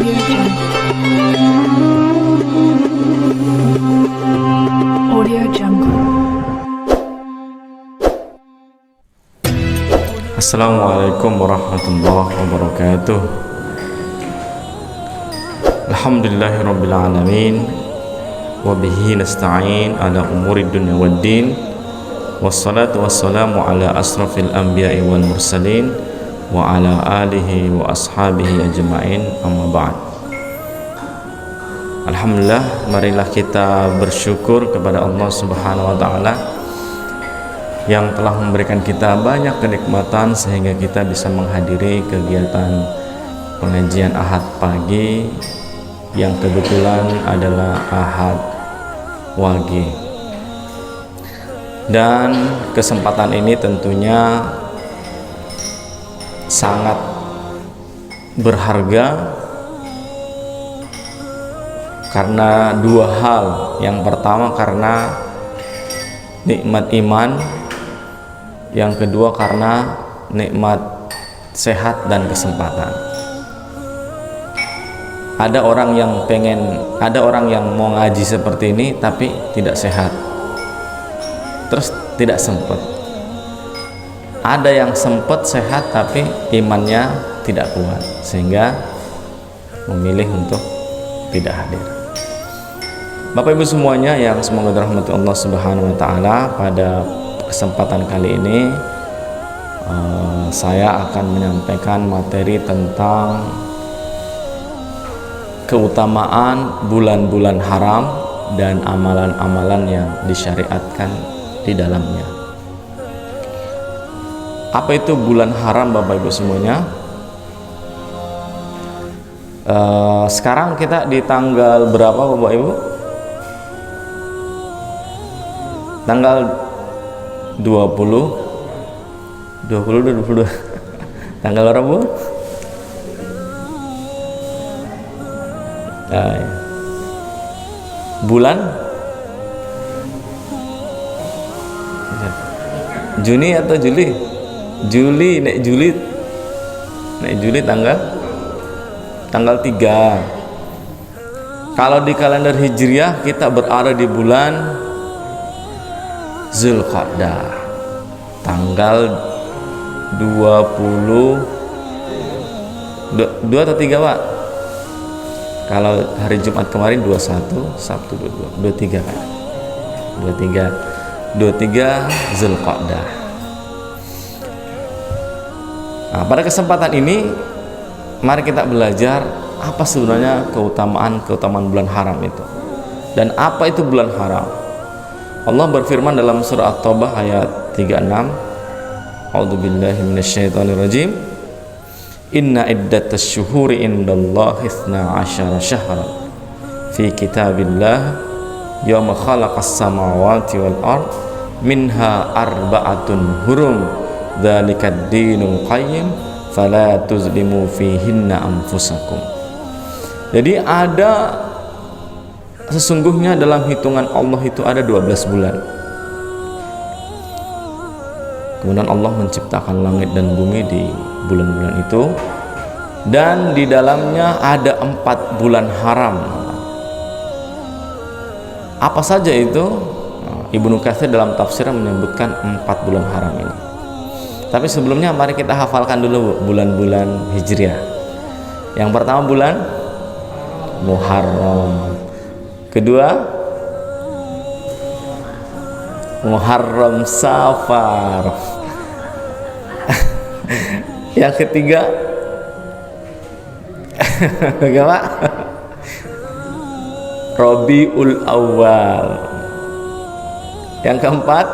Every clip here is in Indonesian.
Audio Jungle. Audio Jungle. Assalamualaikum warahmatullahi wabarakatuh. Alhamdulillahirabbil alamin wa bihi nasta'in ala umuri dunya waddin. Wassalatu wassalamu ala asrafil anbiya'i wal mursalin wa ala alihi wa ashabihi ajma'in, amma ba'd. Alhamdulillah, marilah kita bersyukur kepada Allah Subhanahu wa taala yang telah memberikan kita banyak kenikmatan sehingga kita bisa menghadiri kegiatan pengajian Ahad pagi yang kebetulan adalah Ahad Wage. Dan kesempatan ini tentunya sangat berharga karena dua hal. Yang pertama karena nikmat iman, yang kedua karena nikmat sehat dan kesempatan. Ada orang yang mau ngaji seperti ini tapi tidak sehat, terus tidak sempat. Ada yang sempat sehat tapi imannya tidak kuat sehingga memilih untuk tidak hadir. Bapak Ibu semuanya yang semoga dirahmati Allah Subhanahu wa taala, pada kesempatan kali ini saya akan menyampaikan materi tentang keutamaan bulan-bulan haram dan amalan-amalan yang disyariatkan di dalamnya. Apa itu bulan haram, Bapak Ibu semuanya? Sekarang kita di tanggal berapa, Bapak Ibu? Tanggal 22 tanggal berapa, Bu? Bulan Juni atau Juli? Nek Juli tanggal 3. Kalau di kalender Hijriah kita berada di bulan Zulqa'dah, tanggal 22 atau 3, Pak? Kalau hari Jumat kemarin 21, Sabtu 22, 23 kan? 23 Zulqa'dah. Nah, pada kesempatan ini mari kita belajar apa sebenarnya keutamaan bulan haram itu, dan apa itu bulan haram. Allah berfirman dalam surah At-Taubah ayat 36, A'udzubillahi minasyaitonirrajim. Inna iddatasy syuhuri indallahi 12 syahran fi kitabillah yauma khalaqas samawati wal ard minha arba'atun hurum dzalikad dinul qayyim fala tuzlimu fihinna anfusakum. Jadi sesungguhnya dalam hitungan Allah itu ada 12 bulan. Kemudian Allah menciptakan langit dan bumi di bulan-bulan itu, dan di dalamnya ada 4 bulan haram. Apa saja itu? Ibnu Katsir dalam tafsirnya menyebutkan 4 bulan haram ini. Tapi sebelumnya mari kita hafalkan dulu bulan-bulan Hijriah. Yang pertama bulan Muharram, kedua Muharram Safar, yang ketiga apa? Rabiul Awal, yang keempat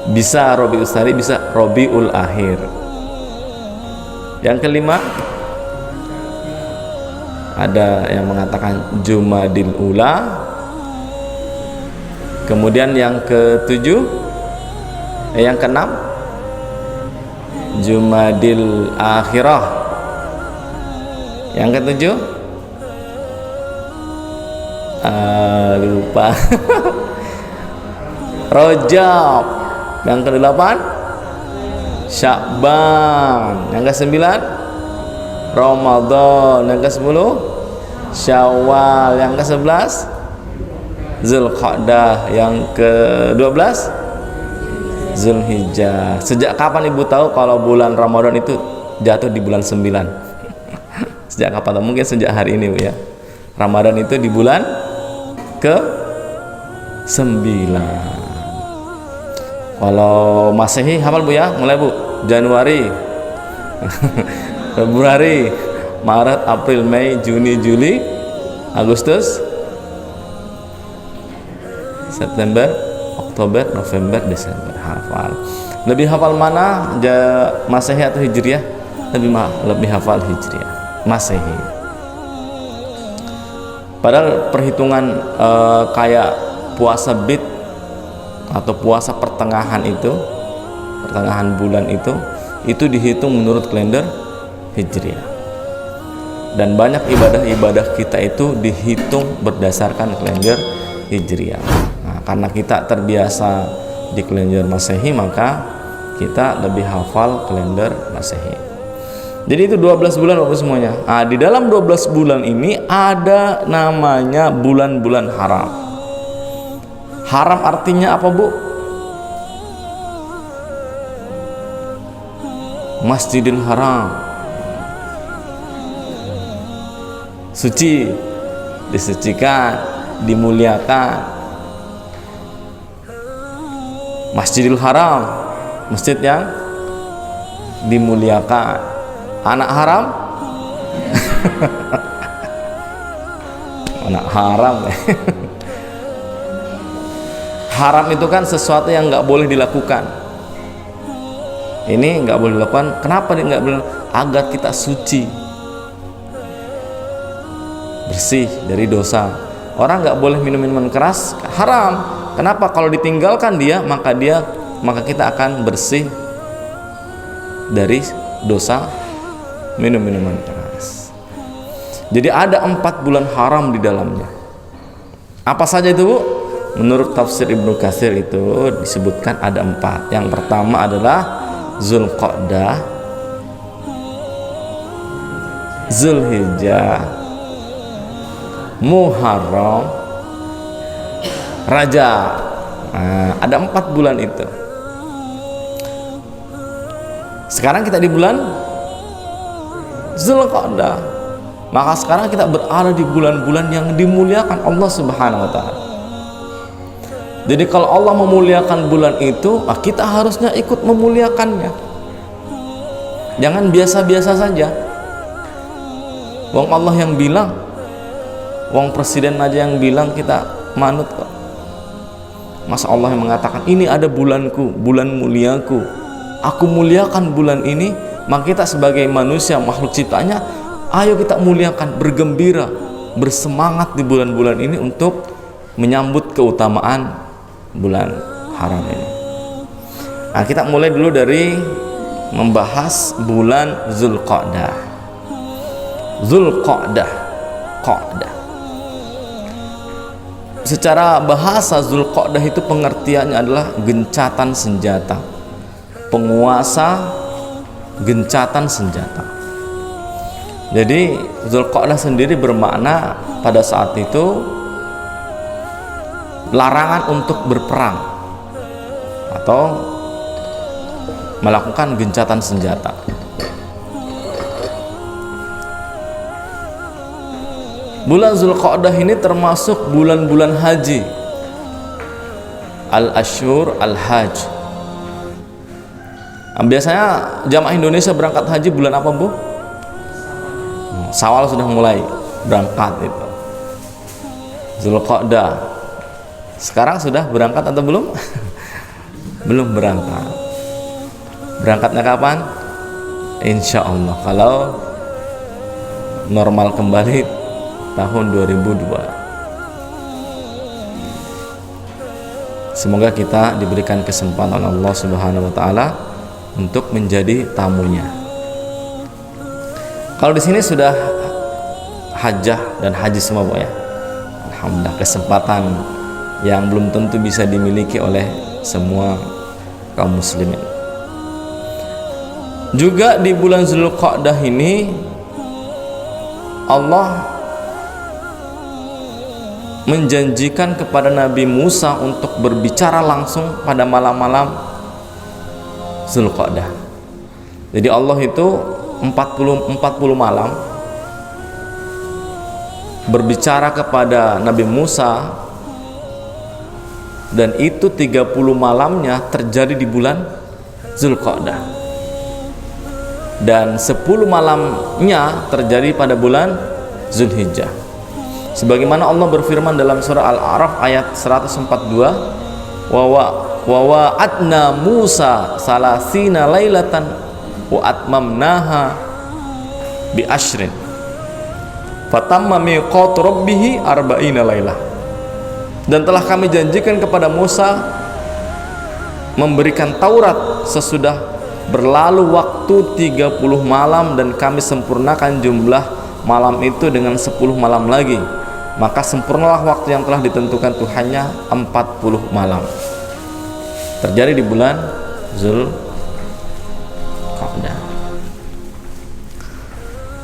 bisa Rabiul Tsani, bisa Rabiul Akhir, yang kelima ada yang mengatakan Jumadil Ula, kemudian yang yang keenam Jumadil Akhirah, yang ketujuh lupa Rajab, yang kedelapan Sya'ban, yang ke-9 Ramadan. Yang ke-10 Syawal. Yang ke-11 Zulqa'dah. Yang ke-12 Zulhijjah. Sejak kapan ibu tahu kalau bulan Ramadan itu jatuh di bulan 9? Sejak kapan? Mungkin sejak hari ini, Bu, ya. Ramadan itu di bulan ke-9. Kalau Masehi hafal, Bu, ya? Mulai, Bu. Januari, Februari, Maret, April, Mei, Juni, Juli, Agustus, September, Oktober, November, Desember. Hafal. Lebih hafal mana? Masehi atau Hijriah? Lebih hafal Hijriah. Masehi. Padahal perhitungan kayak puasa bid atau puasa pertengahan bulan itu dihitung menurut kalender Hijriah. Dan banyak ibadah-ibadah kita itu dihitung berdasarkan kalender Hijriah. Nah, karena kita terbiasa di kalender Masehi, maka kita lebih hafal kalender Masehi. Jadi itu 12 bulan Bapak semuanya. Nah, di dalam 12 bulan ini ada namanya bulan-bulan haram. Haram artinya apa, Bu? Masjidil Haram. Suci, disucikan, dimuliakan. Masjidil Haram, masjid yang dimuliakan. Anak haram? Anak haram. Haram itu kan sesuatu yang nggak boleh dilakukan. Ini nggak boleh dilakukan. Kenapa dia nggak boleh? Agar kita suci, bersih dari dosa. Orang nggak boleh minum minuman keras, haram. Kenapa? Kalau ditinggalkan dia, maka kita akan bersih dari dosa minum minuman keras. Jadi ada 4 bulan haram di dalamnya. Apa saja itu, Bu? Menurut tafsir Ibnu Katsir itu disebutkan ada 4. Yang pertama adalah Zulqa'dah, Zulhijjah, Muharram, Rajab. Nah, ada 4 bulan itu. Sekarang kita di bulan Zulqa'dah. Maka sekarang kita berada di bulan-bulan yang dimuliakan Allah Subhanahu wa taala. Jadi kalau Allah memuliakan bulan itu, kita harusnya ikut memuliakannya. Jangan biasa-biasa saja. Wong Allah yang bilang, wong presiden aja yang bilang, kita manut kok. Masa Allah yang mengatakan ini ada bulanku, bulan muliaku, aku muliakan bulan ini. Maka kita sebagai manusia, makhluk ciptaannya, ayo kita muliakan, bergembira, bersemangat di bulan-bulan ini untuk menyambut keutamaan bulan haram ini. Nah, kita mulai dulu dari membahas bulan Zulqa'dah. Zulqa'dah, Qa'dah. Secara bahasa Zulqa'dah itu pengertiannya adalah gencatan senjata, penguasa gencatan senjata. Jadi Zulqa'dah sendiri bermakna pada saat itu larangan untuk berperang atau melakukan gencatan senjata. Bulan Zulqa'dah ini termasuk bulan-bulan haji, al-ashhur al-hajj. Biasanya jamaah Indonesia berangkat haji bulan apa, Bu? Syawal sudah mulai berangkat itu. Zulqa'dah. Sekarang sudah berangkat atau belum? Belum berangkat. Berangkatnya kapan? Insya Allah kalau normal kembali tahun 2002. Semoga kita diberikan kesempatan Allah Subhanahu wa taala untuk menjadi tamunya. Kalau di sini sudah hajjah dan haji semua, Bu, ya. Alhamdulillah, kesempatan yang belum tentu bisa dimiliki oleh semua kaum muslimin. Juga di bulan Zulqa'dah ini Allah menjanjikan kepada Nabi Musa untuk berbicara langsung pada malam-malam Zulqa'dah. Jadi Allah itu 40 malam berbicara kepada Nabi Musa, dan itu 30 malamnya terjadi di bulan Zulqa'dah, dan 10 malamnya terjadi pada bulan Zulhijjah. Sebagaimana Allah berfirman dalam surah Al-A'raf ayat 142, wa wa'adna Musa salasina lailatan wa atmamnaha bi ashrin fatamma miqatu rabbih arba'ina lailah. Dan telah kami janjikan kepada Musa memberikan Taurat sesudah berlalu waktu 30 malam, dan kami sempurnakan jumlah malam itu dengan 10 malam lagi. Maka sempurnalah waktu yang telah ditentukan Tuhannya 40 malam. Terjadi di bulan Zulqa'dah.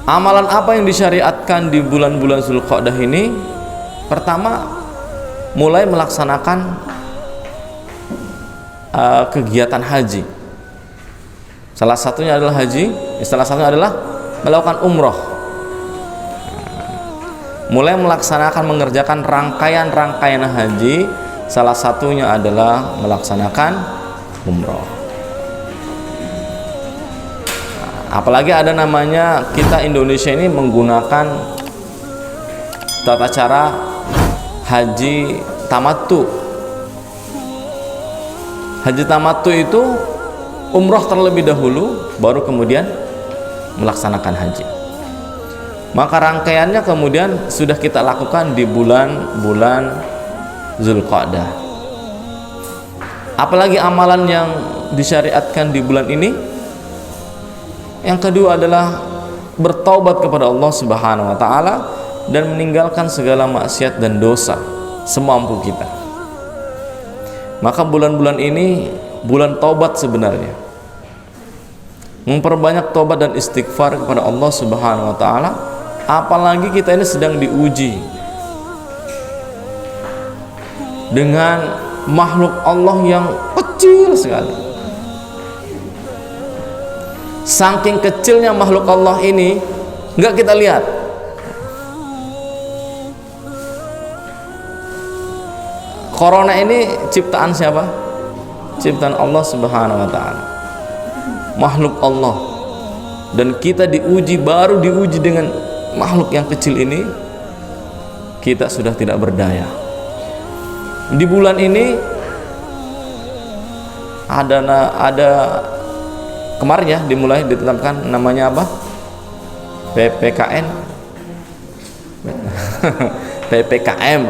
Amalan apa yang disyariatkan di bulan-bulan Zulqa'dah ini? Pertama, mulai melaksanakan kegiatan haji. Salah satunya adalah haji, salah satunya adalah melakukan umroh. Mulai melaksanakan, mengerjakan rangkaian-rangkaian haji, salah satunya adalah melaksanakan umroh. Apalagi ada namanya, kita Indonesia ini menggunakan tata cara haji tamattu. Haji tamattu itu umroh terlebih dahulu, baru kemudian melaksanakan haji. Maka rangkaiannya kemudian sudah kita lakukan di bulan-bulan Zulqa'dah. Apalagi amalan yang disyariatkan di bulan ini? Yang kedua adalah bertaubat kepada Allah Subhanahu wa taala dan meninggalkan segala maksiat dan dosa semampu kita. Maka bulan-bulan ini bulan taubat sebenarnya. Memperbanyak taubat dan istighfar kepada Allah Subhanahu wa taala. Apalagi kita ini sedang diuji dengan makhluk Allah yang kecil sekali. Saking kecilnya makhluk Allah ini, nggak kita lihat. Corona ini ciptaan siapa? Ciptaan Allah Subhanahu wa taala. Makhluk Allah. Dan kita baru diuji dengan makhluk yang kecil ini, kita sudah tidak berdaya. Di bulan ini ada kemarin ya dimulai ditetapkan namanya apa? PPKN PPKM.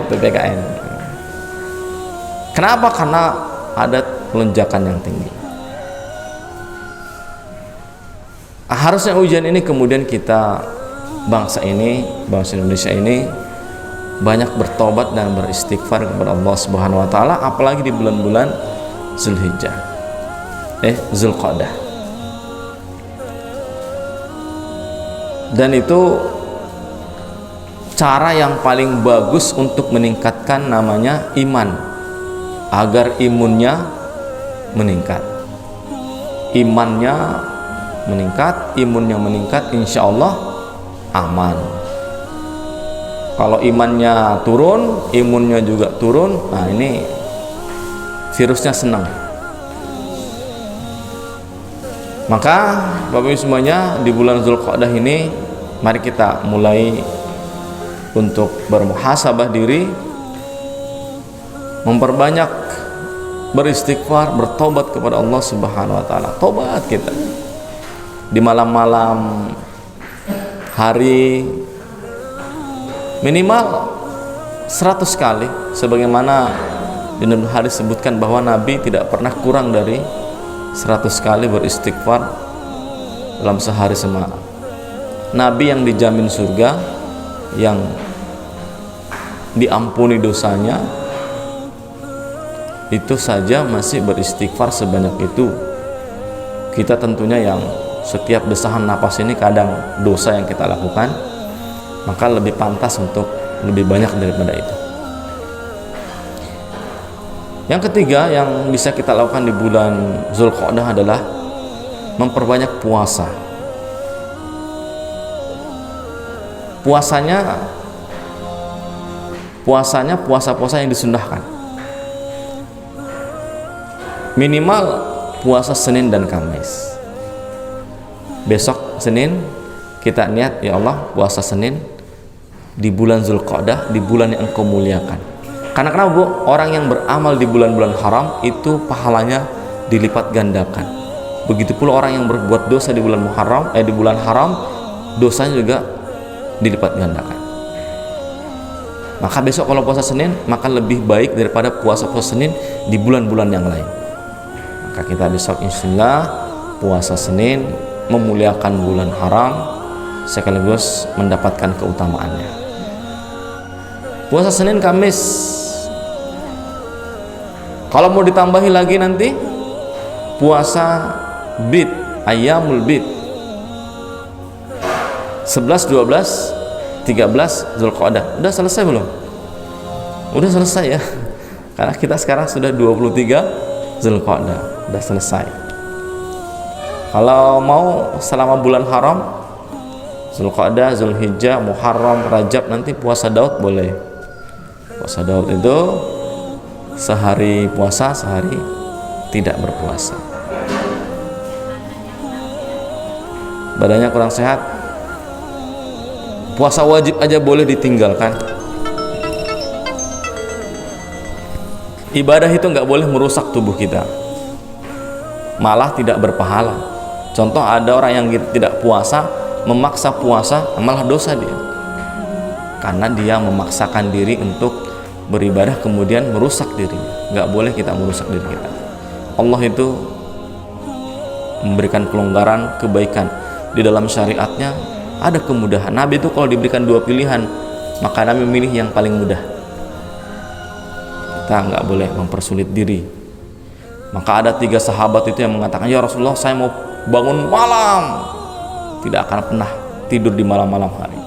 Kenapa? Karena ada lonjakan yang tinggi. Harusnya ujian ini kemudian kita, bangsa Indonesia ini banyak bertobat dan beristighfar kepada Allah Subhanahu wa taala, apalagi di bulan-bulan Zulqa'dah. Dan itu cara yang paling bagus untuk meningkatkan namanya iman, agar imunnya meningkat. Imannya meningkat, imunnya meningkat, insya Allah aman. Kalau imannya turun, imunnya juga turun, nah ini virusnya senang. Maka Bapak Ibu semuanya, di bulan Zulqa'dah ini mari kita mulai untuk bermuhasabah diri, memperbanyak beristighfar, bertobat kepada Allah Subhanahu wa taala. Tobat kita di malam-malam hari minimal 100 kali, sebagaimana di dalam hadis disebutkan bahwa Nabi tidak pernah kurang dari 100 kali beristighfar dalam sehari semalam. Nabi yang dijamin surga, yang diampuni dosanya, itu saja masih beristighfar sebanyak itu. Kita tentunya yang setiap desahan napas ini kadang dosa yang kita lakukan, maka lebih pantas untuk lebih banyak daripada itu. Yang ketiga yang bisa kita lakukan di bulan Zulqa'dah adalah memperbanyak puasa. Puasanya puasa-puasa yang disunnahkan. Minimal puasa Senin dan Kamis. Besok Senin kita niat, ya Allah, puasa Senin di bulan Zulqa'dah, di bulan yang Engkau muliakan. Karena kenapa, Bu? Orang yang beramal di bulan-bulan haram itu pahalanya dilipat gandakan. Begitu pula orang yang berbuat dosa di bulan Muharram, di bulan haram, dosanya juga dilipat gandakan. Maka besok kalau puasa Senin, maka lebih baik daripada puasa-puasa Senin di bulan-bulan yang lain. Maka kita besok insya puasa Senin, memuliakan bulan haram, sekaligus mendapatkan keutamaannya. Puasa Senin Kamis, kalau mau ditambahi lagi nanti puasa bid, ayyamul bid, 11, 12, 13 Zulqa'dah. Udah selesai belum? Udah selesai ya. Karena kita sekarang sudah 23 Zulqa'dah, udah selesai. Kalau mau selama bulan haram, Zulqa'dah, Zulhijjah, Muharram, Rajab, nanti puasa Daud boleh. Puasa Daud itu sehari puasa, sehari tidak berpuasa. Badannya kurang sehat, puasa wajib aja boleh ditinggalkan. Ibadah itu nggak boleh merusak tubuh kita, malah tidak berpahala. Contoh, ada orang yang tidak puasa, memaksa puasa, malah dosa dia, karena dia memaksakan diri untuk beribadah kemudian merusak dirinya. Nggak boleh kita merusak diri kita. Allah itu memberikan kelonggaran, kebaikan di dalam syariatnya. Ada kemudahan. Nabi itu kalau diberikan dua pilihan, maka Nabi memilih yang paling mudah. Kita nggak boleh mempersulit diri. Maka ada 3 sahabat itu yang mengatakan, ya Rasulullah, saya mau bangun malam, tidak akan pernah tidur di malam-malam hari.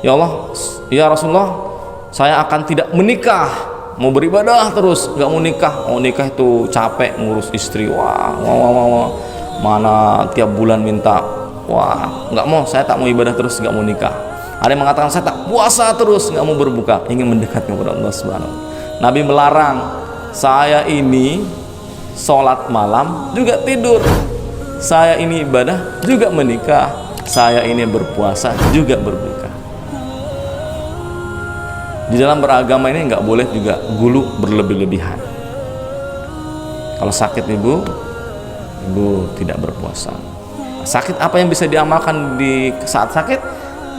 Ya Allah, ya Rasulullah, saya akan tidak menikah, mau beribadah terus, nggak mau nikah. Mau nikah itu capek, ngurus istri, wah, mana tiap bulan minta, wah, nggak mau, saya tak mau ibadah terus, nggak mau nikah. Ada yang mengatakan, saya tak puasa terus, nggak mau berbuka, ingin mendekat kepada Allah Subhanahu. Nabi melarang, saya ini sholat malam juga tidur, saya ini ibadah juga menikah, saya ini berpuasa juga berbuka. Di dalam beragama ini nggak boleh juga gulu berlebih-lebihan. Kalau sakit ibu tidak berpuasa. Sakit apa yang bisa diamalkan di saat sakit?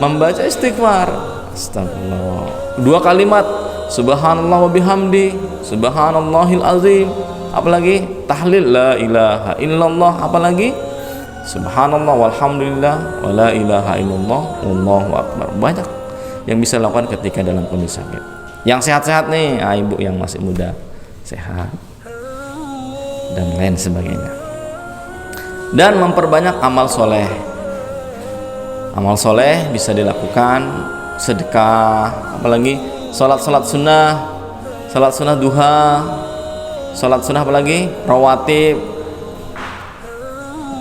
Membaca istighfar, astagfirullah, 2 kalimat, subhanallah wa bihamdi, subhanallahil azim, apalagi tahlil la ilaha illallah, apalagi subhanallah walhamdulillah wa la ilaha illallah wallahu akbar. Banyak yang bisa lakukan ketika dalam kondisi sakit. Yang sehat-sehat nih, ibu yang masih muda, sehat dan lain sebagainya. Dan memperbanyak amal soleh. Amal soleh bisa dilakukan, sedekah, apalagi salat sunnah duha, salat sunnah, apalagi rawatib,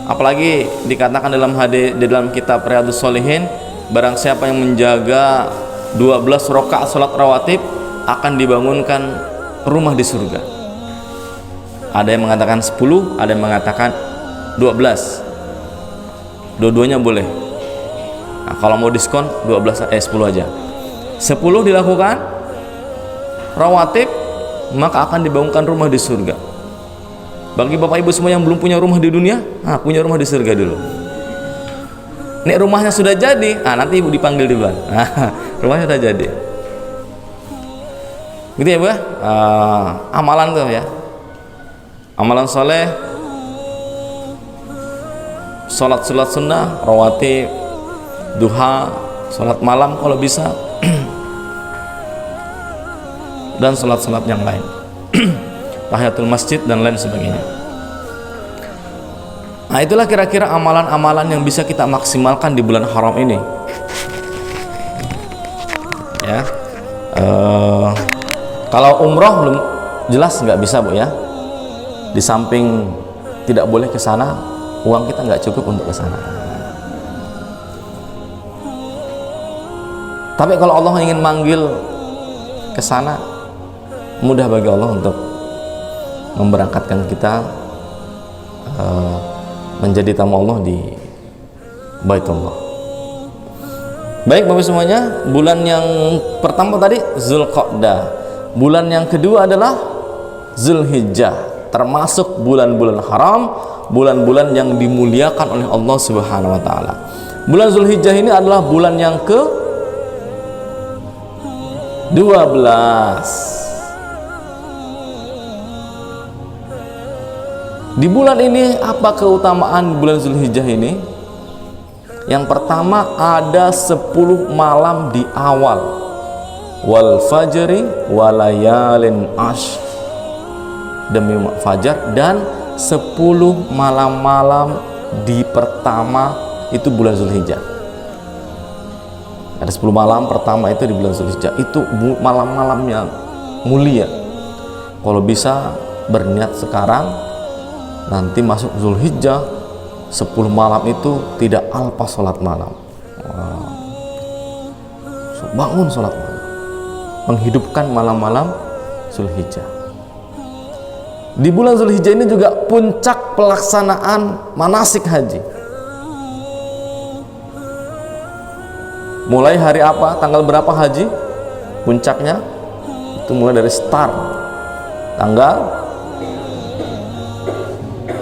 apalagi dikatakan dalam hadis di dalam kitab Riyadhus Shalihin, barang siapa yang menjaga 12 rakaat salat rawatib akan dibangunkan rumah di surga. Ada yang mengatakan 10, ada yang mengatakan 12. Dua-duanya boleh. Nah, kalau mau diskon 10 aja. 10 dilakukan rawatib, maka akan dibangunkan rumah di surga. Bagi bapak ibu semua yang belum punya rumah di dunia, punya rumah di surga dulu. Nek rumahnya sudah jadi, nanti ibu dipanggil di bulan. Rumahnya sudah jadi. Gitu ya, Bu? Amalan tuh ya. Amalan soleh, salat sunnah, rawatib, duha, salat malam kalau bisa, dan salat yang lain, tahiyatul masjid dan lain sebagainya. Nah, itulah kira-kira amalan-amalan yang bisa kita maksimalkan di bulan haram ini. ya. Kalau umroh belum jelas nggak bisa Bu ya. Di samping tidak boleh ke sana, uang kita nggak cukup untuk ke sana. Tapi kalau Allah ingin manggil ke sana, mudah bagi Allah untuk memberangkatkan kita menjadi tamu Allah di Baitullah. Baik Bapak semuanya, bulan yang pertama tadi Zulqa'dah, bulan yang kedua adalah Zulhijjah, termasuk bulan-bulan haram, bulan-bulan yang dimuliakan oleh Allah Subhanahu wa taala. Bulan Zulhijjah ini adalah bulan yang ke 12. Di bulan ini apa keutamaan bulan Zulhijjah ini? Yang pertama ada 10 malam di awal. Wal fajri walayalin ash, demi fajar, dan 10 malam-malam di pertama itu bulan Zulhijjah. Ada 10 malam pertama itu di bulan Zulhijjah. Itu malam-malam yang mulia. Kalau bisa berniat sekarang, nanti masuk Zulhijjah 10 malam itu tidak alpa sholat malam. Bangun sholat malam, menghidupkan malam-malam Zulhijjah. Di bulan Zulhijjah ini juga puncak pelaksanaan manasik haji. Mulai hari apa, tanggal berapa haji puncaknya? Itu mulai dari start tanggal,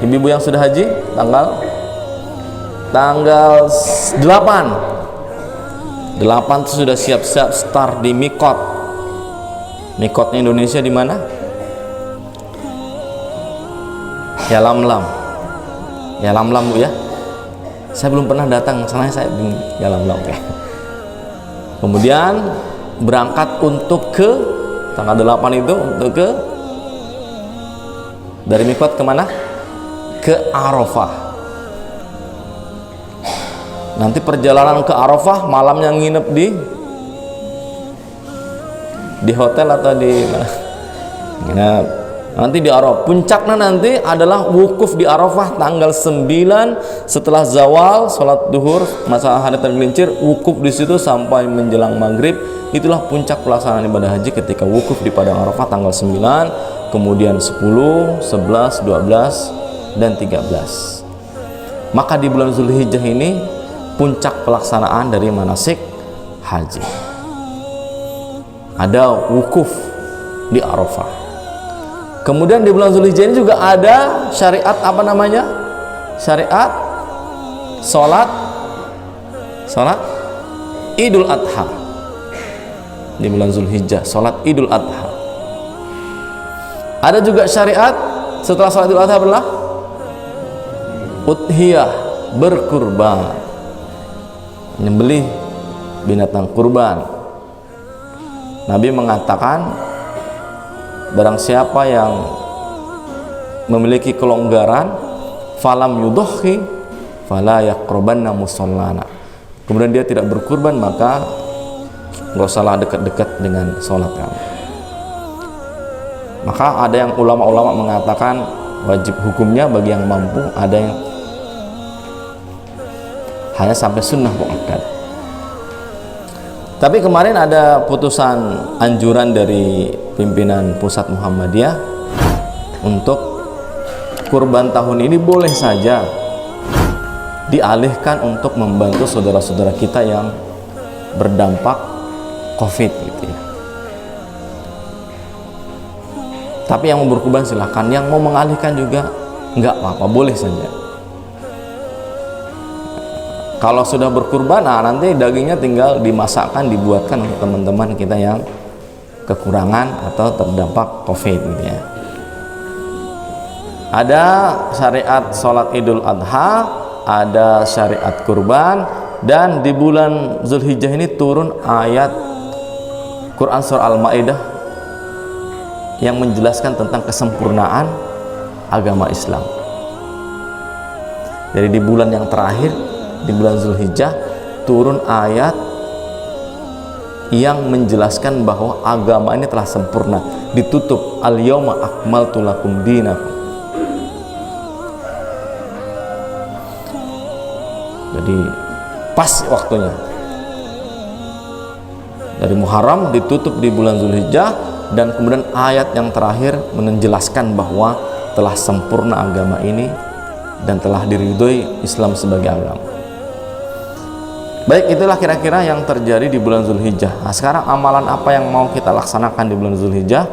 ibu-ibu yang sudah haji, tanggal 8 itu sudah siap-siap start di Mikot. Mikotnya Indonesia di mana? Yalamlam. Yalamlam Bu ya. Saya belum pernah datang sana, saya di Yalamlam ya. Kemudian berangkat untuk ke tanggal 8 itu untuk ke dari Mikot kemana? Ke Arafah. Nanti perjalanan ke Arafah malamnya nginep di hotel atau di mana? Nginep. Nanti di Arafah. Puncaknya nanti adalah wukuf di Arafah tanggal 9 setelah zawal, sholat duhur, masa hari tergelincir, wukuf di situ sampai menjelang maghrib. Itulah puncak pelaksanaan ibadah haji ketika wukuf di padang Arafah tanggal 9, kemudian 10, 11, 12, dan 13. Maka di bulan Zulhijjah ini puncak pelaksanaan dari manasik haji. Ada wukuf di Arafah. Kemudian di bulan Zulhijjah ini juga ada syariat apa namanya? Syariat sholat Idul Adha. Di bulan Zulhijjah sholat Idul Adha. Ada juga syariat setelah sholat Idul Adha adalah udhiyah, berkurban, menyembelih binatang kurban. Nabi mengatakan barang siapa yang memiliki kelonggaran, falam yudhi fala yaqrabanna musallana, kemudian dia tidak berkurban, maka nggak usahlah dekat-dekat dengan sholat kamu. Maka ada yang ulama-ulama mengatakan wajib hukumnya bagi yang mampu, ada yang hanya sampai sunnah muakkad. Tapi kemarin ada putusan anjuran dari pimpinan pusat Muhammadiyah untuk kurban tahun ini boleh saja dialihkan untuk membantu saudara-saudara kita yang berdampak COVID gitu ya. Tapi yang mau berkurban silahkan, yang mau mengalihkan juga nggak apa-apa, boleh saja. Kalau sudah berkurban, nah nanti dagingnya tinggal dimasakkan, dibuatkan untuk teman-teman kita yang kekurangan atau terdampak COVID gitu ya. Ada syariat sholat Idul Adha, ada syariat kurban, dan di bulan Zulhijjah ini turun ayat Quran surah Al-Maidah yang menjelaskan tentang kesempurnaan agama Islam. Jadi di bulan yang terakhir, di bulan Zulhijjah, turun ayat yang menjelaskan bahwa agama ini telah sempurna, ditutup al-yauma akmaltu lakum dinakum. Jadi pas waktunya. Dari Muharram ditutup di bulan Zulhijjah, dan kemudian ayat yang terakhir menjelaskan bahwa telah sempurna agama ini dan telah diridhoi Islam sebagai agama. Baik, itulah kira-kira yang terjadi di bulan Zulhijjah. Nah, sekarang amalan apa yang mau kita laksanakan di bulan Zulhijjah?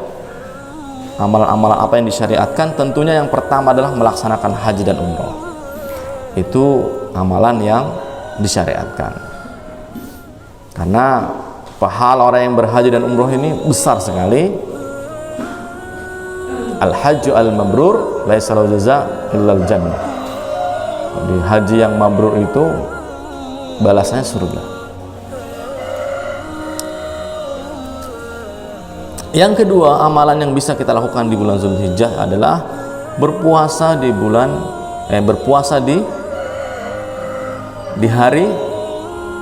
Amalan-amalan apa yang disyariatkan? Tentunya yang pertama adalah melaksanakan haji dan umroh. Itu amalan yang disyariatkan. Karena pahala orang yang berhaji dan umroh ini besar sekali. Al-hajju al-mabrur laisa lahu jazaa illal jannah. Jadi haji yang mabrur itu balasannya surga. Yang kedua, amalan yang bisa kita lakukan di bulan Zulhijjah adalah berpuasa di hari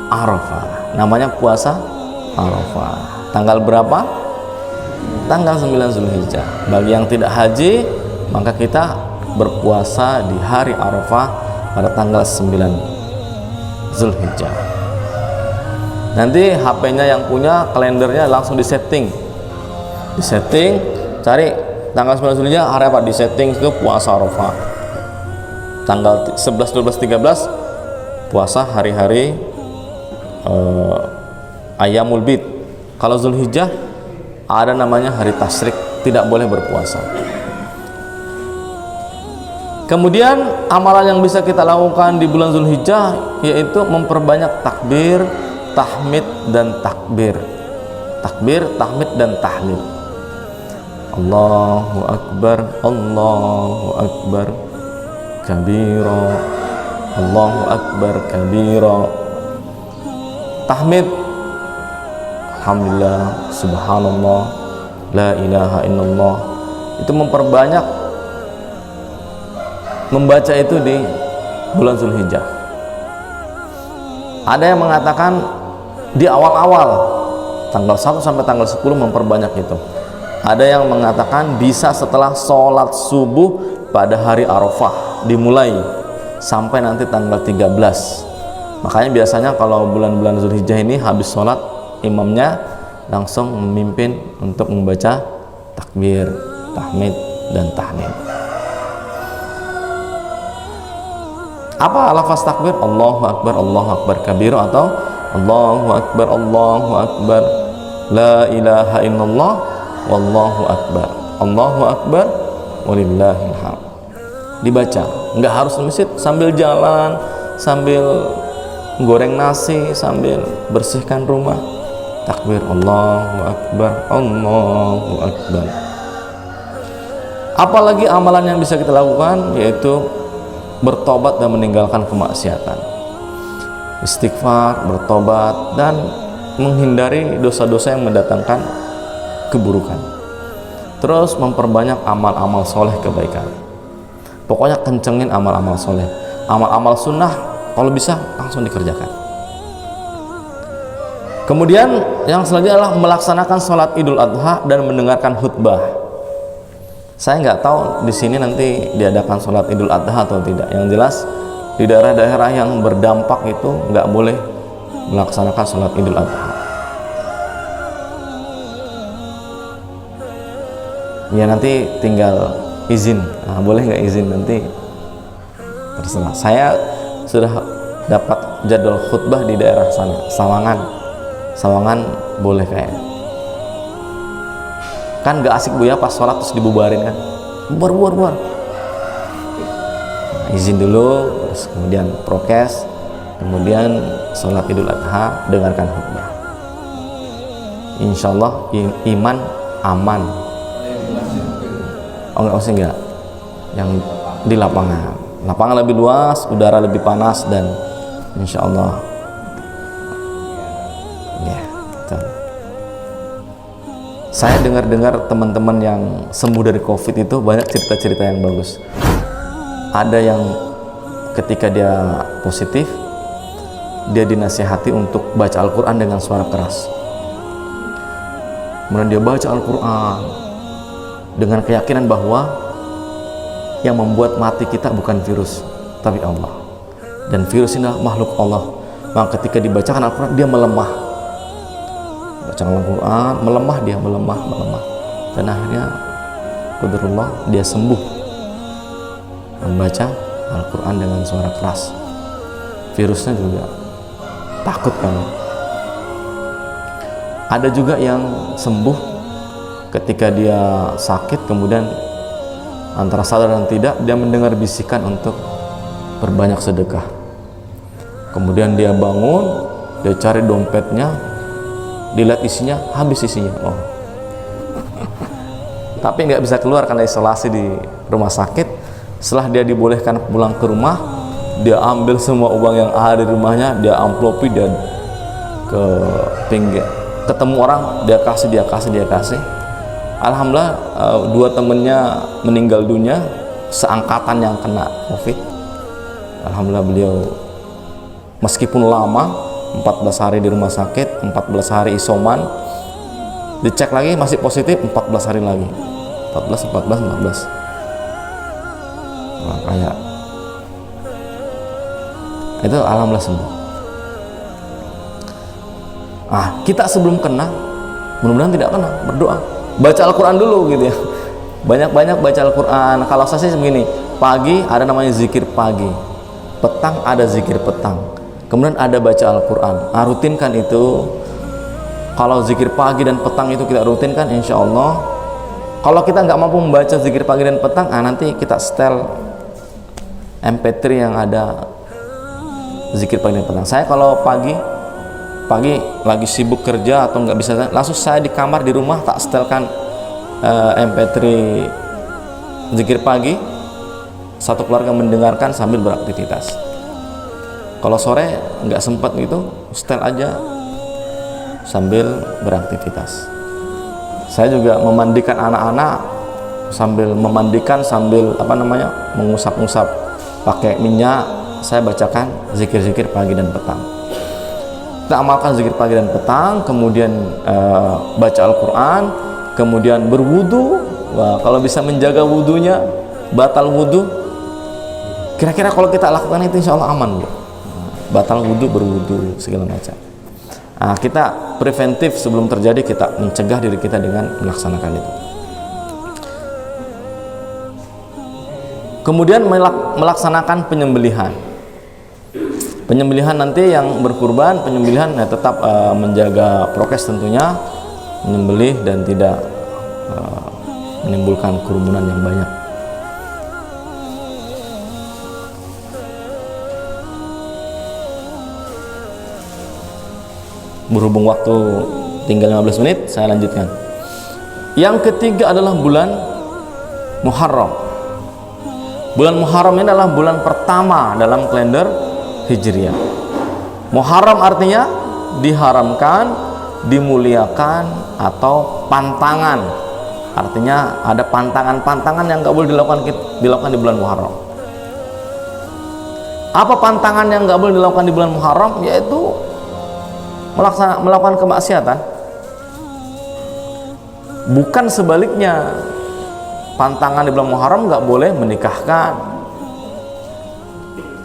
Arafah. Namanya puasa Arafah. Tanggal berapa? Tanggal 9 Zulhijjah. Bagi yang tidak haji, maka kita berpuasa di hari Arafah pada tanggal 9 Zulhijjah. Nanti HP-nya yang punya kalendernya langsung disetting, cari tanggal 9 Zulhijjah hari apa, disetting itu puasa Arafah. Tanggal 11, 12, 13 puasa hari-hari Ayyamul Bid. Kalau Zulhijjah ada namanya hari tasyrik, tidak boleh berpuasa. Kemudian amalan yang bisa kita lakukan di bulan Zulhijjah yaitu memperbanyak takbir, tahmid dan takbir. Takbir, tahmid dan tahlil. Allahu akbar, Allahu akbar kabira, Allahu akbar kabira. Tahmid, alhamdulillah, subhanallah, la ilaha illallah. Itu memperbanyak membaca itu di bulan Zulhijjah. Ada yang mengatakan di awal-awal tanggal 1 sampai tanggal 10 memperbanyak itu. Ada yang mengatakan bisa setelah sholat subuh pada hari Arafah dimulai sampai nanti tanggal 13. Makanya biasanya kalau bulan-bulan Zulhijjah ini habis sholat, imamnya langsung memimpin untuk membaca takbir, tahmid dan tahlil. Apa lafaz takbir? Allahu akbar kabira, atau Allahu akbar la ilaha illallah wallahu akbar walillahil hamd. Dibaca, nggak harus di masjid, sambil jalan, sambil goreng nasi, sambil bersihkan rumah, takbir Allahu akbar. Apalagi amalan yang bisa kita lakukan yaitu bertobat dan meninggalkan kemaksiatan, istighfar, bertobat, dan menghindari dosa-dosa yang mendatangkan keburukan. Terus memperbanyak amal-amal soleh kebaikan. Pokoknya kencengin amal-amal soleh, amal-amal sunnah kalau bisa langsung dikerjakan. Kemudian yang selanjutnya adalah melaksanakan sholat Idul Adha dan mendengarkan khutbah. Saya nggak tahu di sini nanti diadakan sholat Idul Adha atau tidak. Yang jelas di daerah-daerah yang berdampak itu nggak boleh melaksanakan sholat Idul Adha. Ya nanti tinggal izin. Nah, boleh nggak izin nanti terserah. Saya sudah dapat jadwal khutbah di daerah sana, Sawangan boleh kayaknya. Kan gak asik Bu ya pas sholat terus dibubarin kan, bubar. Izin dulu, terus kemudian prokes, kemudian sholat Idul Adha, dengarkan khutbah. Insya Allah iman aman. Oh enggak, yang di lapangan lebih luas, udara lebih panas, dan insya Allah ya, betul. Saya dengar teman-teman yang sembuh dari COVID itu banyak cerita-cerita yang bagus. Ada yang ketika dia positif, dia dinasihati untuk baca Al-Quran dengan suara keras. kemudian dia baca Al-Quran dengan keyakinan bahwa yang membuat mati kita bukan virus tapi Allah, dan virus ini adalah makhluk Allah. Maka ketika dibacakan Al-Quran dia melemah, baca Al-Quran melemah, dia melemah, dan akhirnya qadarullah dia sembuh membaca Al-Quran dengan suara keras. Virusnya juga takut kan. Ada juga yang sembuh ketika dia sakit, kemudian antara sadar dan tidak dia mendengar bisikan untuk berbanyak sedekah. Kemudian dia bangun, dia cari dompetnya, dilihat isinya, habis isinya. Oh. Tapi nggak bisa keluar karena isolasi di rumah sakit. Setelah dia dibolehkan pulang ke rumah, dia ambil semua uang yang ada di rumahnya, dia amplopi, dia ke pinggir, ketemu orang, dia kasih. Alhamdulillah, 2 temennya meninggal dunia seangkatan yang kena COVID. Alhamdulillah beliau meskipun lama 14 hari di rumah sakit, 14 hari isoman, dicek lagi masih positif, 14 hari lagi, 14. Wah, kayak itu alhamdulillah sembuh. Kita sebelum kena, mudah-mudahan tidak kena, berdoa, baca Al-Quran dulu gitu ya, banyak-banyak baca Al-Quran. Kalau saya sih begini, pagi ada namanya zikir pagi, petang ada zikir petang, kemudian ada baca Al-Quran. Rutinkan itu. Kalau zikir pagi dan petang itu kita rutinkan, insya Allah. Kalau kita nggak mampu membaca zikir pagi dan petang, nanti kita setel MP3 yang ada zikir pagi dan petang. Saya kalau pagi lagi sibuk kerja atau nggak bisa, langsung saya di kamar di rumah tak setelkan MP3 zikir pagi, satu keluarga mendengarkan sambil beraktivitas. Kalau sore nggak sempat gitu, setel aja sambil beraktivitas. Saya juga memandikan anak-anak sambil mengusap-usap pakai minyak, saya bacakan zikir-zikir pagi dan petang. Kita amalkan zikir pagi dan petang, kemudian baca Al-Quran, kemudian berwudu. Wah, kalau bisa menjaga wudunya, batal wudu, kira-kira kalau kita lakukan itu insya Allah aman, Bu. Batal wudu, berwudu, segala macam. Kita preventif sebelum terjadi, kita mencegah diri kita dengan melaksanakan itu. Kemudian melaksanakan penyembelihan. Penyembelihan nanti yang berkurban, penyembelihan tetap menjaga prokes tentunya, menyembelih dan tidak menimbulkan kerumunan yang banyak. Berhubung waktu tinggal 15 menit, saya lanjutkan. Yang ketiga adalah bulan Muharram. Bulan Muharram ini adalah bulan pertama dalam kalender Hijriah. Muharram artinya diharamkan, dimuliakan, atau pantangan. Artinya ada pantangan-pantangan yang nggak boleh dilakukan di bulan Muharram. Apa pantangan yang nggak boleh dilakukan di bulan Muharram? Yaitu melakukan kemaksiatan. Bukan sebaliknya, pantangan di bulan Muharram nggak boleh menikahkan,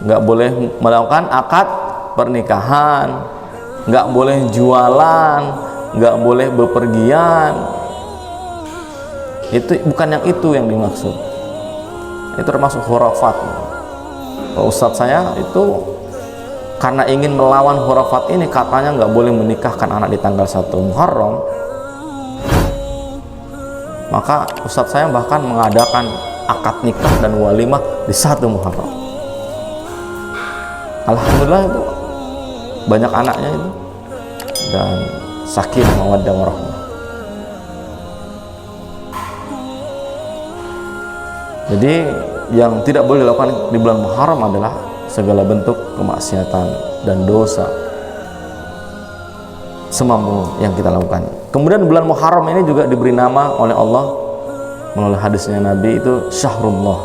nggak boleh melakukan akad pernikahan, nggak boleh jualan, nggak boleh bepergian. Itu bukan yang itu yang dimaksud. Itu termasuk khurafat. Ustadz saya itu karena ingin melawan khurafat ini, katanya nggak boleh menikahkan anak di tanggal 1 Muharram. Maka ustadz saya bahkan mengadakan akad nikah dan walimah di 1 Muharram. Alhamdulillah itu banyak anaknya itu, dan sakinah mawaddah warahmah. Jadi yang tidak boleh dilakukan di bulan Muharram adalah segala bentuk kemaksiatan dan dosa semampu yang kita lakukan. Kemudian bulan Muharram ini juga diberi nama oleh Allah melalui hadisnya Nabi, itu Syahrullah,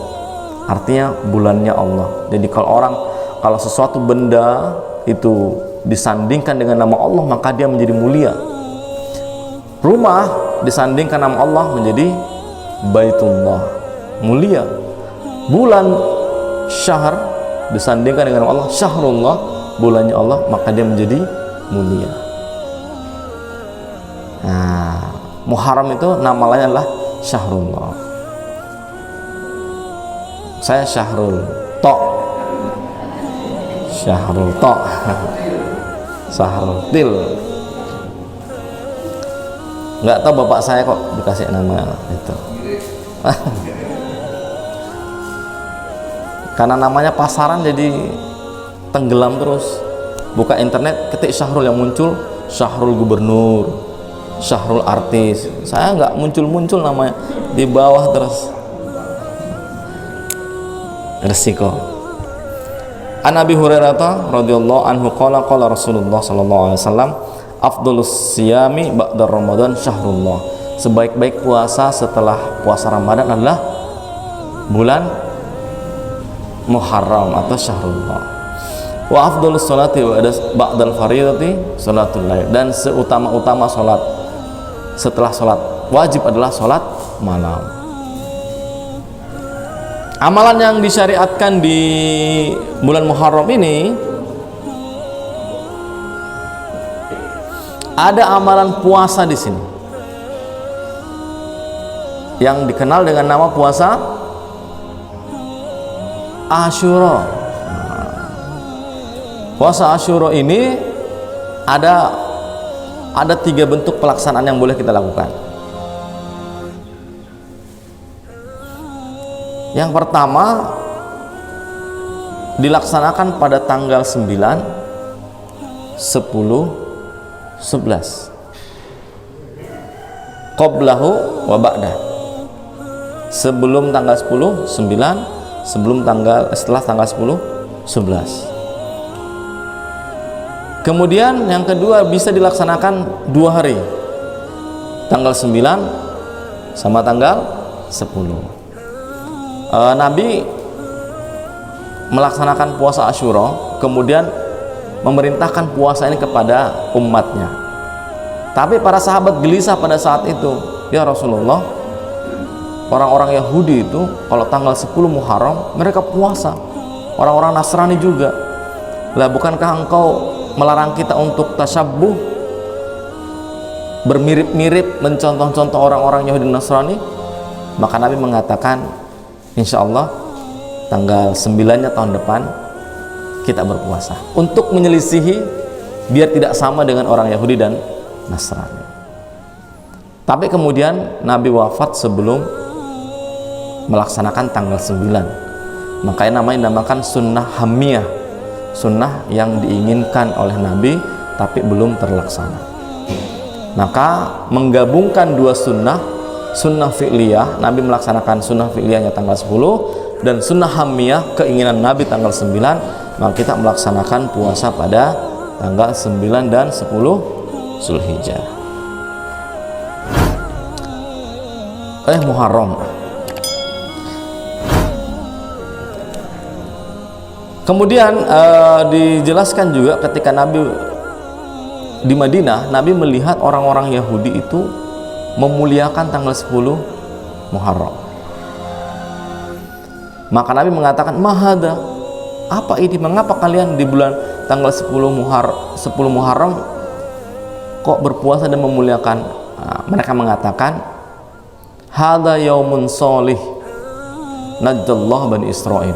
artinya bulannya Allah. Jadi kalau sesuatu benda itu disandingkan dengan nama Allah, maka dia menjadi mulia. Rumah disandingkan nama Allah menjadi Baitullah, mulia. Bulan syahr disandingkan dengan nama Allah Syahrullah, bulannya Allah, maka dia menjadi mulia. Nah, Muharram itu nama lainnya adalah Syahrullah. Saya Syahrul To, Syahrul To, Syahrul Til. Nggak tahu bapak saya kok dikasih nama itu. Karena namanya pasaran jadi tenggelam terus. Buka internet, ketik Syahrul, yang muncul Syahrul Gubernur, Syahrul Artis. Saya nggak muncul-muncul namanya, di bawah terus. Resiko. An Abi Hurairah radhiyallahu anhu qala qala Rasulullah sallallahu alaihi wasallam, afdhalus siyami ba'da Ramadan syahrullah. Sebaik-baik puasa setelah puasa Ramadan adalah bulan Muharram atau Syahrullah. Wa afdhalus sholati ba'dal fardhati sholatul lail. Dan seutama-utama salat setelah salat wajib adalah salat malam. Amalan yang disyariatkan di bulan Muharram ini, ada amalan puasa di sini yang dikenal dengan nama puasa Asyura. Puasa Asyura ini ada 3 bentuk pelaksanaan yang boleh kita lakukan. Yang pertama, dilaksanakan pada tanggal 9, 10, 11 qablahu wa ba'dah. Sebelum tanggal 10, 9, setelah tanggal 10, 11. Kemudian yang kedua bisa dilaksanakan 2 hari, tanggal 9 sama tanggal 10. Nabi melaksanakan puasa Asyura, kemudian memerintahkan puasa ini kepada umatnya. Tapi para sahabat gelisah pada saat itu, ya Rasulullah, orang-orang Yahudi itu kalau tanggal 10 Muharram mereka puasa, orang-orang Nasrani juga. Lah, bukankah engkau melarang kita untuk tasyabbuh, bermirip-mirip, mencontoh-contoh orang-orang Yahudi dan Nasrani? Maka Nabi mengatakan, insya Allah tanggal 9-nya tahun depan kita berpuasa, untuk menyelisihi biar tidak sama dengan orang Yahudi dan Nasrani. Tapi kemudian Nabi wafat sebelum melaksanakan tanggal 9, makanya namanya dinamakan sunnah hamiyah, sunnah yang diinginkan oleh Nabi tapi belum terlaksana. Maka menggabungkan 2 sunnah, sunnah fi'liyah, Nabi melaksanakan sunnah fi'liyahnya tanggal 10, dan sunnah hamiyah, keinginan Nabi tanggal 9, maka kita melaksanakan puasa pada tanggal 9 dan 10 Zulhijjah. Muharram. Kemudian dijelaskan juga ketika Nabi di Madinah, Nabi melihat orang-orang Yahudi itu memuliakan tanggal 10 Muharram. Maka Nabi mengatakan, mahada, apa ini? Mengapa kalian di bulan tanggal 10 Muharram kok berpuasa dan memuliakan? Nah, mereka mengatakan, hada yaumun sholih najjallahu bani Israil.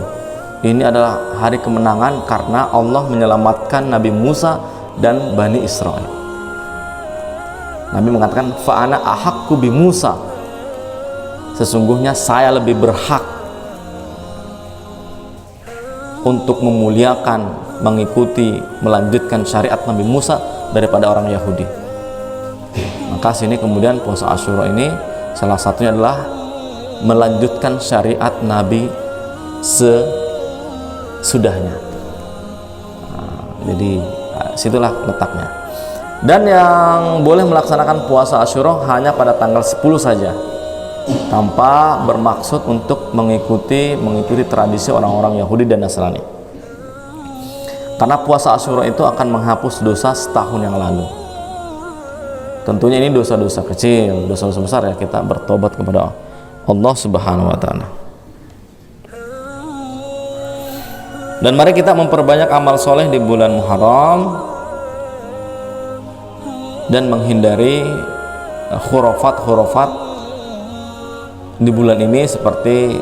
Ini adalah hari kemenangan karena Allah menyelamatkan Nabi Musa dan Bani Israel. Nabi mengatakan, fa'ana ahaqqu bi Musa, sesungguhnya saya lebih berhak untuk memuliakan, mengikuti, melanjutkan syariat Nabi Musa daripada orang Yahudi. Maka sini kemudian puasa Asyura ini salah satunya adalah melanjutkan syariat Nabi sesudahnya. Jadi situlah letaknya. Dan yang boleh melaksanakan puasa Asyura hanya pada tanggal 10 saja, tanpa bermaksud untuk mengikuti tradisi orang-orang Yahudi dan Nasrani. Karena puasa Asyura itu akan menghapus dosa setahun yang lalu. Tentunya ini dosa-dosa kecil, dosa-dosa besar ya, kita bertobat kepada Allah Subhanahu wa taala. Dan mari kita memperbanyak amal soleh di bulan Muharram dan menghindari khurafat-khurafat di bulan ini, seperti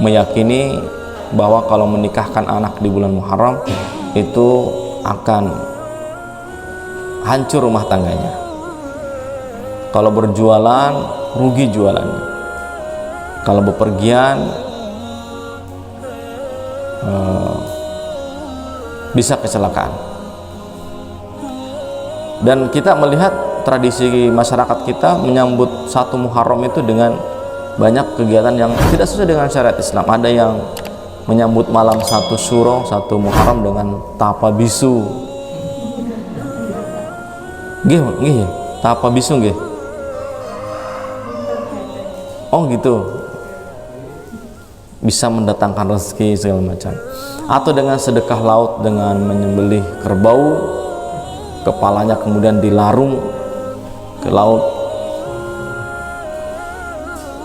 meyakini bahwa kalau menikahkan anak di bulan Muharram itu akan hancur rumah tangganya. Kalau berjualan, rugi jualannya. Kalau bepergian, bisa kecelakaan. Dan kita melihat tradisi masyarakat kita menyambut 1 Muharram itu dengan banyak kegiatan yang tidak sesuai dengan syariat Islam. Ada yang menyambut malam 1 Syuro, 1 Muharram dengan tapa bisu. Nggih, tapa bisu nggih. Oh gitu, bisa mendatangkan rezeki segala macam. Atau dengan sedekah laut, dengan menyembelih kerbau, kepalanya kemudian dilarung ke laut.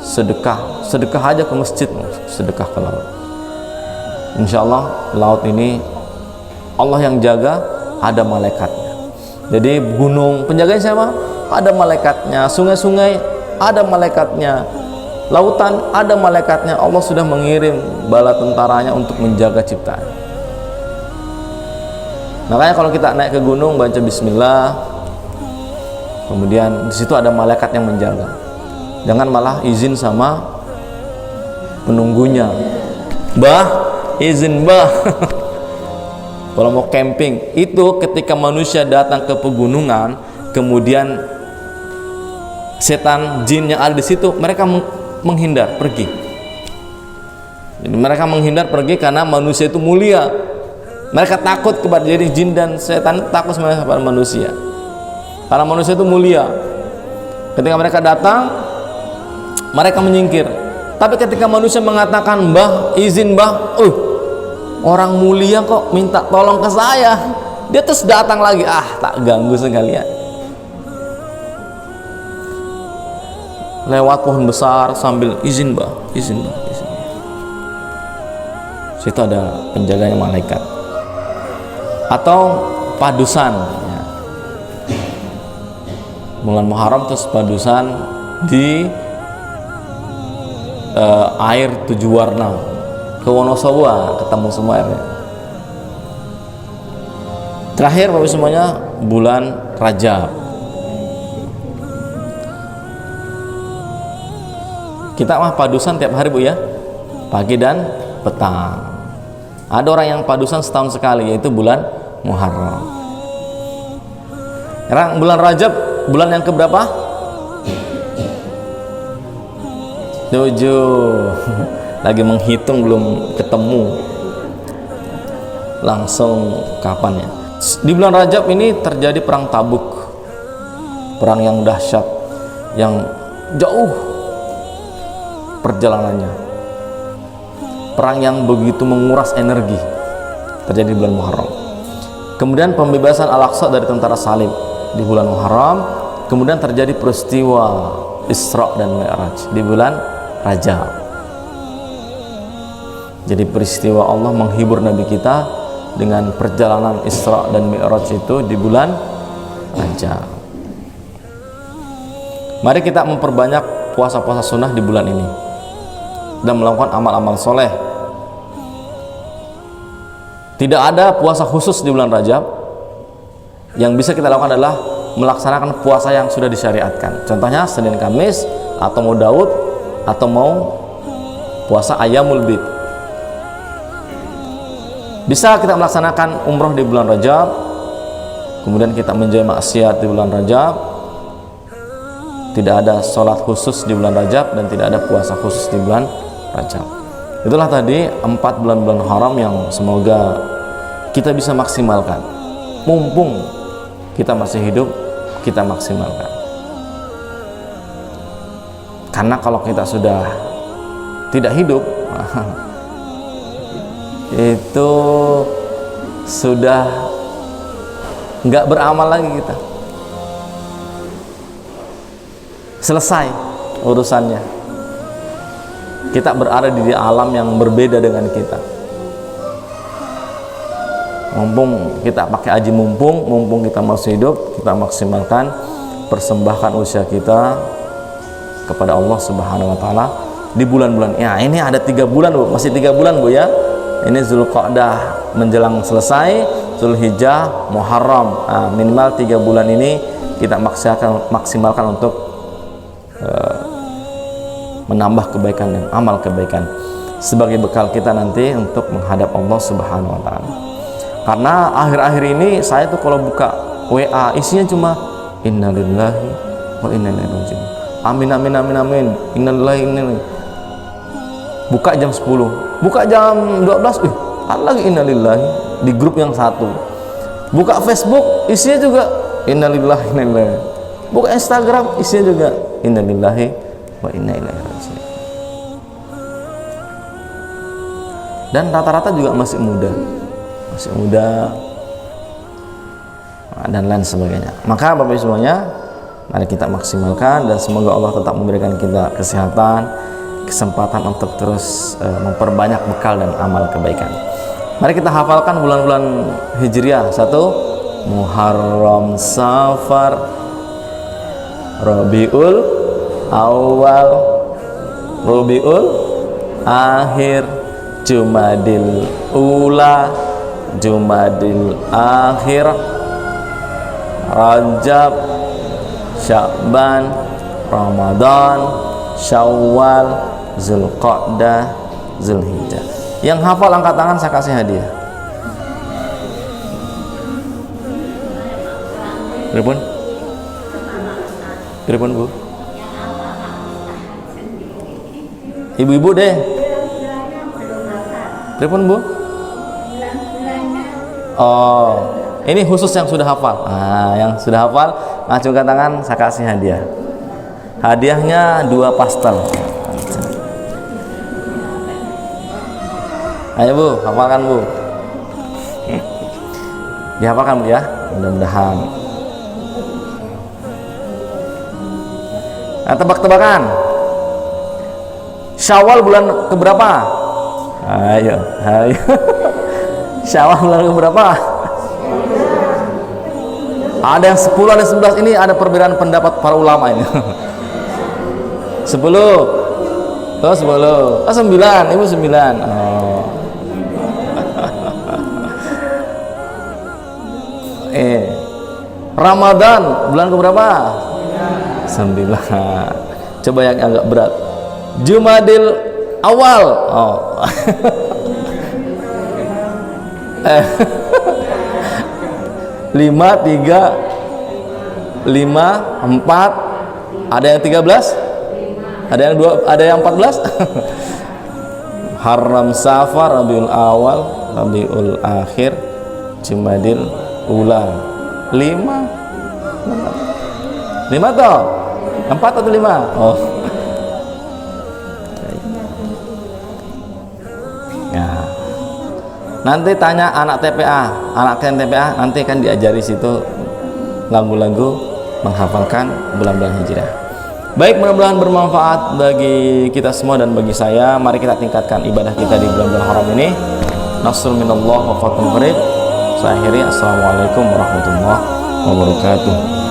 Sedekah aja ke masjid, sedekah ke laut. Insya Allah laut ini Allah yang jaga, ada malaikatnya. Jadi gunung penjaganya siapa? Ada malaikatnya. Sungai-sungai ada malaikatnya. Lautan ada malaikatnya. Allah sudah mengirim bala tentaranya untuk menjaga ciptaan. Makanya kalau kita naik ke gunung baca bismillah, kemudian di situ ada malaikat yang menjaga. Jangan malah izin sama penunggunya. Bah, izin bah. Kalau mau camping, itu ketika manusia datang ke pegunungan, kemudian setan jin yang ada di situ, mereka menghindar pergi. Jadi mereka menghindar pergi karena manusia itu mulia. Mereka takut kepada, jadi jin dan setan takut sebenarnya kepada manusia karena manusia itu mulia. Ketika mereka datang, mereka menyingkir. Tapi ketika manusia mengatakan, "Mbah, izin mbah," orang mulia kok minta tolong ke saya, dia terus datang lagi, tak ganggu sekalian. Lewat pohon besar sambil izin mbah, izin mbah, izin. Situ ada penjaganya malaikat. Atau padusan ya. Bulan Muharram terus padusan di air 7 warna ke Wonosobo, ketemu semua airnya. Terakhir Bapak semuanya bulan Rajab. Kita mah padusan tiap hari Bu ya, pagi dan petang. Ada orang yang padusan setahun sekali, yaitu bulan Muharram. Sekarang bulan Rajab, bulan yang keberapa? 7. Lagi menghitung belum ketemu langsung kapan ya. Di bulan Rajab ini terjadi perang Tabuk, perang yang dahsyat, yang jauh perjalanannya, perang yang begitu menguras energi, terjadi di bulan Muharram. Kemudian pembebasan Al-Aqsa dari tentara salib di bulan Muharram. Kemudian terjadi peristiwa Isra dan Mi'raj di bulan Rajab. Jadi peristiwa Allah menghibur Nabi kita dengan perjalanan Isra dan Mi'raj itu di bulan Rajab. Mari kita memperbanyak puasa-puasa sunnah di bulan ini dan melakukan amal-amal soleh. Tidak ada puasa khusus di bulan Rajab. Yang bisa kita lakukan adalah melaksanakan puasa yang sudah disyariatkan. Contohnya Senin Kamis, atau mau Daud, atau mau puasa Ayyamul Bid. Bisa kita melaksanakan umroh di bulan Rajab, kemudian kita menjauhi maksiat di bulan Rajab. Tidak ada sholat khusus di bulan Rajab dan tidak ada puasa khusus di bulan Rajab. Itulah tadi 4 bulan-bulan haram yang semoga kita bisa maksimalkan. Mumpung kita masih hidup, kita maksimalkan. Karena kalau kita sudah tidak hidup, itu sudah nggak beramal lagi kita. selesai urusannya. Kita berada di alam yang berbeda dengan kita. Mumpung kita pakai aji mumpung kita masih hidup, kita maksimalkan, persembahkan usia kita kepada Allah Subhanahu wa taala di bulan-bulan. Ya, ini ada 3 bulan, Bu. Masih 3 bulan, Bu, ya. Ini Zulqa'dah menjelang selesai, Zulhijjah, Muharram. Nah, minimal 3 bulan ini kita maksimalkan untuk menambah kebaikan dan amal kebaikan sebagai bekal kita nanti untuk menghadap Allah Subhanahu wa taala. Karena akhir-akhir ini saya tuh kalau buka WA isinya cuma innalillahi wa inna ilaihi raji'un. Amin amin amin amin. Innalillahi inna. Buka jam 10, buka jam 12, ada lagi innalillahi di grup yang satu. Buka Facebook isinya juga innalillahi inna ilaihi. Buka Instagram isinya juga innalillahi wa inna ilaihi raji'un. Dan rata-rata juga masih muda dan lain sebagainya. Maka Bapak Ibu semuanya, mari kita maksimalkan dan semoga Allah tetap memberikan kita kesehatan, kesempatan untuk terus memperbanyak bekal dan amal kebaikan. Mari kita hafalkan bulan-bulan Hijriah. 1. Muharram, Safar, Rabiul Awal, Rabiul Akhir, Jumadil Ula, Jumadil Akhir, Rajab, Sya'ban, Ramadan, Syawal, Zulqa'dah, Zulhijjah. Yang hafal angkat tangan, saya kasih hadiah. Pripun? Pripun, Bu? Ibu-ibu deh. Pripun, Bu? Oh, ini khusus yang sudah hafal. Nah, yang sudah hafal, acungkan tangan, saya kasih hadiah. Hadiahnya 2 pastel. Ayo, Bu, hafalkan, Bu. Dihafalkan, Bu, ya. Mudah-mudahan. Nah, tebak-tebakan. Syawal bulan keberapa? Ayo. Syawal bulan keberapa? Ada yang 10, ada 11. Ini ada perbedaan pendapat para ulama ini. 10. Oh, 10. Oh, 9. Ibu 9. Oh. Ramadan bulan keberapa? 9. Coba yang agak berat. Jumadil Awal. Oh. 5, 3, 5, 4. Ada yang 13? Ada yang 2, ada yang 14? Haram, Safar, Rabiul Awal, Rabiul Akhir, Jumadil Ula. 5 toh? 4 atau 5? Oh. Ya. Nanti tanya anak TPA, anak kalian TPA, nanti kan diajari situ lagu-lagu menghafalkan bulan-bulan Hijriah. Baik, mudah-mudahan bermanfaat bagi kita semua dan bagi saya. Mari kita tingkatkan ibadah kita di bulan-bulan haram ini. Nasrul minallah wa fathun qarib. Saya akhiri, assalamualaikum warahmatullahi wabarakatuh.